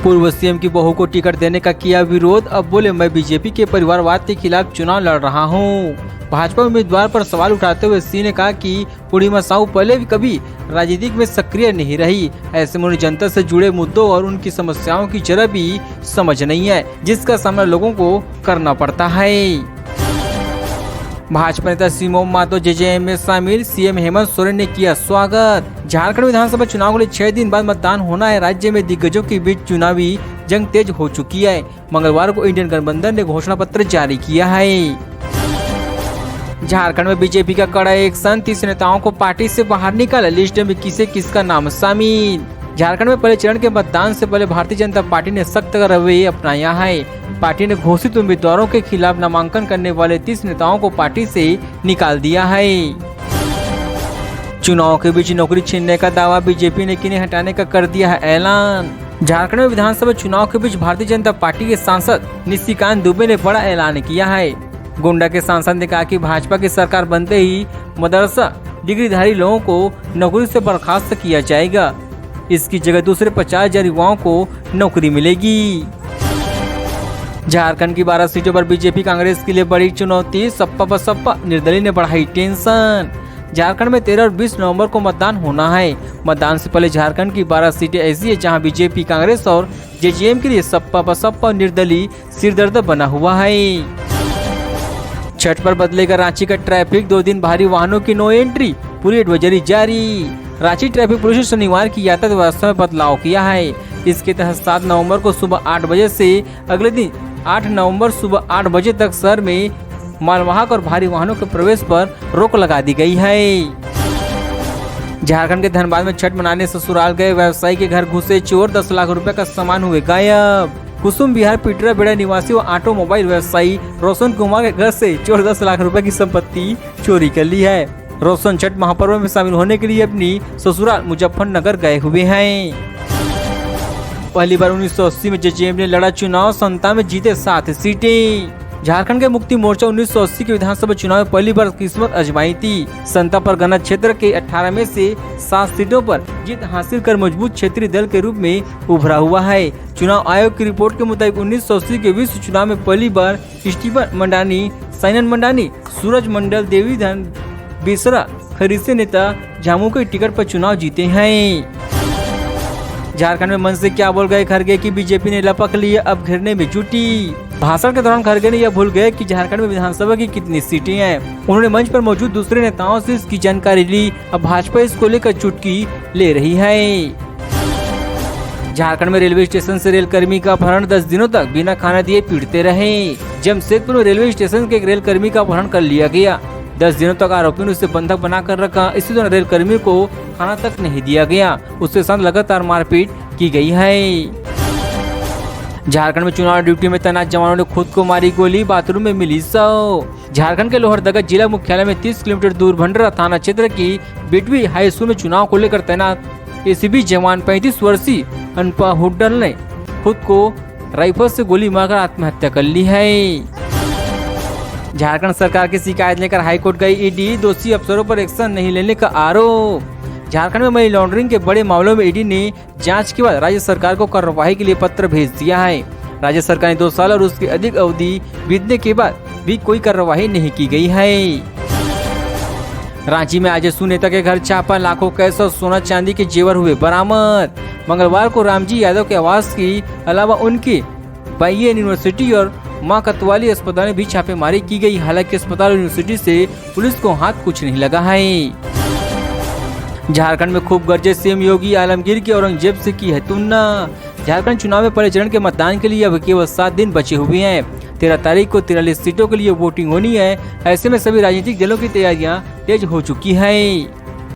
पूर्व सीएम की बहू को टिकट देने का किया विरोध, अब बोले मैं बीजेपी के परिवारवाद के खिलाफ चुनाव लड़ रहा हूं। भाजपा उम्मीदवार पर सवाल उठाते हुए सिंह ने कहा कि पूर्णिमा साहू पहले भी कभी राजनीति में सक्रिय नहीं रही, ऐसे में उन्हें जनता से जुड़े मुद्दों और उनकी समस्याओं की जरा भी समझ नहीं है, जिसका सामना लोगों को करना पड़ता है। भाजपा नेता सिमोन मातो जेजेएम में शामिल, सीएम हेमंत सोरेन ने किया स्वागत। झारखंड विधानसभा चुनाव के लिए 6 दिन बाद मतदान होना है। राज्य में दिग्गजों के बीच चुनावी जंग तेज हो चुकी है। मंगलवार को इंडियन गठबंधन ने घोषणा पत्र जारी किया है। झारखंड में बीजेपी का कड़ा एक्शन, 30 नेताओं को पार्टी से बाहर निकाला, लिस्ट में किसे किसका नाम शामिल। झारखंड में पहले चरण के मतदान से पहले भारतीय जनता पार्टी ने सख्त रवैया अपनाया है। पार्टी ने घोषित उम्मीदवारों के खिलाफ नामांकन करने वाले 30 नेताओं को पार्टी से निकाल दिया है। चुनाव के बीच नौकरी छीनने का दावा, बीजेपी ने किन्हें हटाने का कर दिया है ऐलान। झारखंड में विधानसभा चुनाव के बीच भारतीय जनता पार्टी के सांसद निशिकांत दुबे ने बड़ा ऐलान किया है। गोंडा के सांसद ने कहा कि भाजपा की सरकार बनते ही मदरसा डिग्रीधारी लोगों को नौकरी से बर्खास्त किया जाएगा। इसकी जगह दूसरे 50,000 युवाओं को नौकरी मिलेगी। झारखंड की 12 सीटों पर बीजेपी कांग्रेस के लिए बड़ी चुनौती, सपा बसपा निर्दलीय ने बढ़ाई टेंशन। झारखंड में 13 और 20 नवंबर को मतदान होना है। मतदान से पहले झारखंड की 12 सीटें ऐसी है जहां बीजेपी कांग्रेस और जेजेएम के लिए सपा बसपा और निर्दलीय सिरदर्द बना हुआ है। छठ पर बदलेगा रांची का ट्रैफिक, 2 दिन भारी वाहनों की नो एंट्री, पूरी एडवाइजरी जारी। रांची ट्रैफिक पुलिस ने शनिवार की यातायात व्यवस्था में बदलाव किया है। इसके तहत 7 नवंबर को सुबह 8 बजे से अगले दिन 8 नवंबर सुबह 8 बजे तक शहर में मालवाहक और भारी वाहनों के प्रवेश पर रोक लगा दी गई है। झारखंड के धनबाद में छठ मनाने ससुराल गए व्यवसायी के घर घुसे चोर, 10 लाख रुपए का सामान हुए गायब। कुसुम विहार पिटरा बेड़ा निवासी व ऑटोमोबाइल व्यवसायी रोशन कुमार के घर से चोर 10 लाख रुपए की संपत्ति चोरी कर ली है। रोशन छठ महापर्व में शामिल होने के लिए अपनी ससुराल मुजफ्फरनगर गए हुए हैं। पहली बार 1980 में जेजेएम ने लड़ा चुनाव, 97 में जीते 7 सीटें। झारखंड के मुक्ति मोर्चा 1980 के विधानसभा चुनाव में पहली बार किस्मत आजमाई थी। संता परगना क्षेत्र के 18 में से 7 सीटों पर जीत हासिल कर मजबूत क्षेत्रीय दल के रूप में उभरा हुआ है। चुनाव आयोग की रिपोर्ट के मुताबिक 1980 के विश्व चुनाव में पहली बार स्टीफन मंडानी, साइनन मंडानी, सूरज मंडल, देवीधन बेसरा खरीसे नेता झामू के टिकट पर चुनाव जीते हैं। झारखंड में मन से क्या बोल गए खड़गे कि बीजेपी ने लपक लिया, अब घेरने में जुटी। भाषण के दौरान खड़गे ने यह भूल गए कि झारखंड में विधानसभा की कितनी सीटें हैं। उन्होंने मंच पर मौजूद दूसरे नेताओं से इसकी जानकारी ली। अब भाजपा इसको लेकर चुटकी ले रही है। झारखंड में रेलवे स्टेशन से रेल कर्मी का अपहरण, 10 दिनों तक बिना खाना दिए पीटते रहे। जमशेदपुर में रेलवे स्टेशन के एक रेल कर्मी का अपहरण कर लिया गया। 10 दिनों तक आरोपियों ने उसे बंधक बनाकर रखा। इसी दौरान रेल कर्मी को खाना तक नहीं दिया गया। उसके साथ लगातार मारपीट की गई है। झारखंड में चुनाव ड्यूटी में तैनात जवानों ने खुद को मारी गोली, बाथरूम में मिली शव। झारखंड के लोहरदगा जिला मुख्यालय में 30 किलोमीटर दूर भंडरा थाना क्षेत्र की बिटवी हाई स्कूल में चुनाव को लेकर तैनात एसीबी जवान 35 वर्षीय अनपा हुड्डल ने खुद को राइफल से गोली मारकर आत्महत्या कर ली है। झारखंड सरकार की शिकायत लेकर हाईकोर्ट गई ईडी, दोषी अफसरों पर एक्शन नहीं लेने का आरोप। झारखंड में मनी लॉन्ड्रिंग के बड़े मामलों में ईडी ने जांच के बाद राज्य सरकार को कार्रवाई के लिए पत्र भेज दिया है। राज्य सरकार ने 2 साल और उसकी अधिक अवधि बीतने के बाद भी कोई कार्रवाई नहीं की गई है। रांची में आजसू नेता के घर छापा, लाखों कैश और सोना चांदी के जेवर हुए बरामद। मंगलवार को रामजी यादव के आवास की अलावा उनके बाइयन यूनिवर्सिटी और मां कतवाली अस्पताल में भी छापेमारी की गई। हालांकि अस्पताल और यूनिवर्सिटी से पुलिस को हाथ कुछ नहीं लगा है। झारखंड में खूब गरजे सीएम योगी, आलमगीर की औरंगजेब से की है तुलना। झारखंड चुनाव में पहले चरण के मतदान के लिए अब केवल 7 दिन बचे हुए हैं। 13 तारीख को 43 सीटों के लिए वोटिंग होनी है। ऐसे में सभी राजनीतिक दलों की तैयारियां तेज हो चुकी है।